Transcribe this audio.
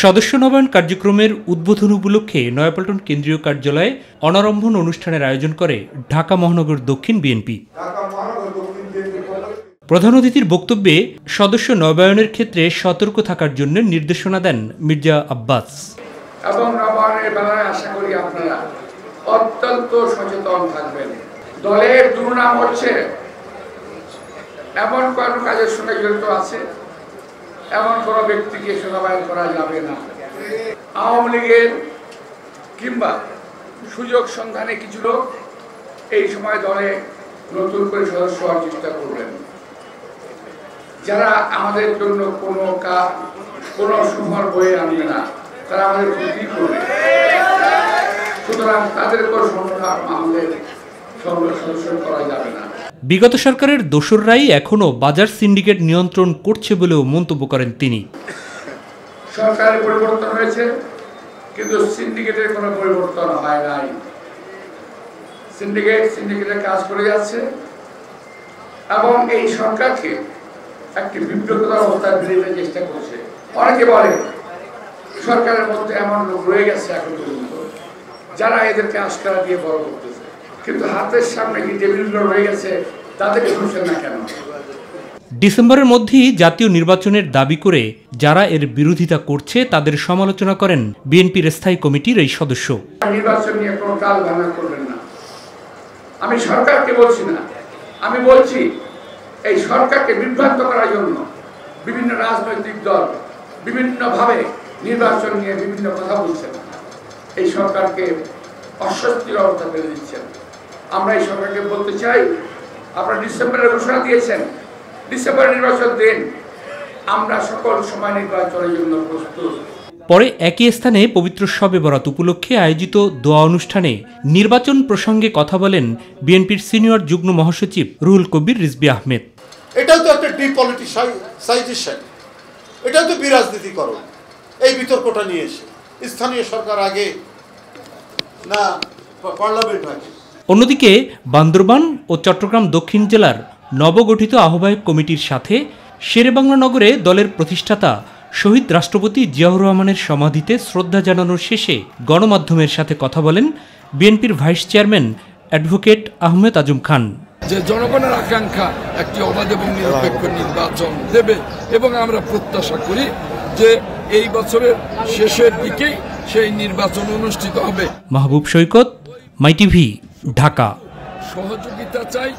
সদস্য নবায়ন কার্যক্রমের উদ্বোধন উপলক্ষে নয়াপল্টন কেন্দ্রীয় কার্যালয়ে অনারম্ভন অনুষ্ঠানের আয়োজন করে ঢাকা মহানগর দক্ষিণ বিএনপি। প্রধান অতিথির বক্তব্যে সদস্য নবায়নের ক্ষেত্রে সতর্ক থাকার জন্য নির্দেশনা দেন মির্জা আব্বাস। এবং নবায়নের বেলায় আশা করি আপনারা অত্যন্ত সচেতন থাকবেন। দলের দুর্নাম হচ্ছে এমন কোন কাজের সঙ্গে জড়িত আছে, এমন কোন ব্যক্তিকে নবায়ন করা যাবে না। আওয়ামী লীগের কিংবা সুযোগ সন্ধানে কিছু লোক এই সময় দলে নতুন করে সদস্য হওয়ার চেষ্টা করবেন, যারা আমাদের জন্য কোনো সুফল বয়ে আনবে না, তারা আমাদের ক্ষতি করবে। সুতরাং তাদের উপর আমাদের সদস্য করা যাবে না। বিগত সরকারের দোসররাই এখনো বাজার সিন্ডিকেট নিয়ন্ত্রণ করছে বলেও মন্তব্য করেন তিনি। সরকারের পরিবর্তন হয়েছে, কিন্তু সিন্ডিকেটের কোনো পরিবর্তন হয় নাই। সিন্ডিকেটের কাজ করে যাচ্ছে এবং এই সরকারকে একটি বিব্রতকর অবস্থায় ফেলে দিতে চেষ্টা করছে। অনেকে বলে সরকারের মধ্যে এমন লোক রয়ে গেছে এখন পর্যন্ত যারা এদেরকে আস্কারা দিয়ে বড় করতেছে, কিন্তু হাতের সামনে কি টেবিলগুলো রয়ে গেছে, তাদেরকে শুনছেন না কেন? ডিসেম্বরের মধ্যেই জাতীয় নির্বাচনের দাবি করে যারা এর বিরোধিতা করছে তাদের সমালোচনা করেন বিএনপির স্থায়ী কমিটির এই সদস্য। নির্বাচন নিয়ে কোনো কাল ভাঙা করবেন না। আমি সরকারকে বলছি না, আমি বলছি এই সরকারকে বিভ্রান্ত করার জন্য বিভিন্ন রাজনৈতিক দল বিভিন্নভাবে নির্বাচন নিয়ে বিভিন্ন কথা বলছেন, এই সরকারকে অস্বস্তির অবস্থা ফেলে দিচ্ছেন। আমরা এই সরকারকে বলতে চাই, আপনারা ডিসেম্বরের ঘোষণা দিয়েছেন, ডিসেম্বরের নির্বাচন দিন, আমরা সকল সময় নির্বাচনের জন্য প্রস্তুত। পরে একই স্থানে পবিত্র শবে বরাত উপলক্ষে আয়োজিত দোয়া অনুষ্ঠানে নির্বাচন প্রসঙ্গে কথা বলেন বিএনপির সিনিয়র যুগ্ম মহাসচিব রুহুল কবির রিজভী আহমেদ। এটাও তো একটা ডিপলিটিসাইজেশন, এটাও তো বিরাজনীতিকরণ। এই বিতর্কটা নিয়ে এসে স্থানীয় সরকার আগে না পার্লামেন্ট আগে। অন্যদিকে বান্দরবান ও চট্টগ্রাম দক্ষিণ জেলার নবগঠিত আহ্বায়ক কমিটির সাথে শেরেবাংলা নগরে দলের প্রতিষ্ঠাতা শহীদ রাষ্ট্রপতি জিয়াউর রহমানের সমাধিতে শ্রদ্ধা জানানোর শেষে গণমাধ্যমের সাথে কথা বলেন বিএনপির vice chairman advocate Ahmed Azam Khan. যে জনগণের আকাঙ্ক্ষা একটি অবাধ এবং নিরপেক্ষ নির্বাচন দেবে এবং আমরা প্রত্যাশা করি যে এই বছরের শেষের দিকেই সেই নির্বাচন অনুষ্ঠিত হবে। মাহবুব সৈকত, মাই টিভি, ঢাকা। সহযোগিতা চাই।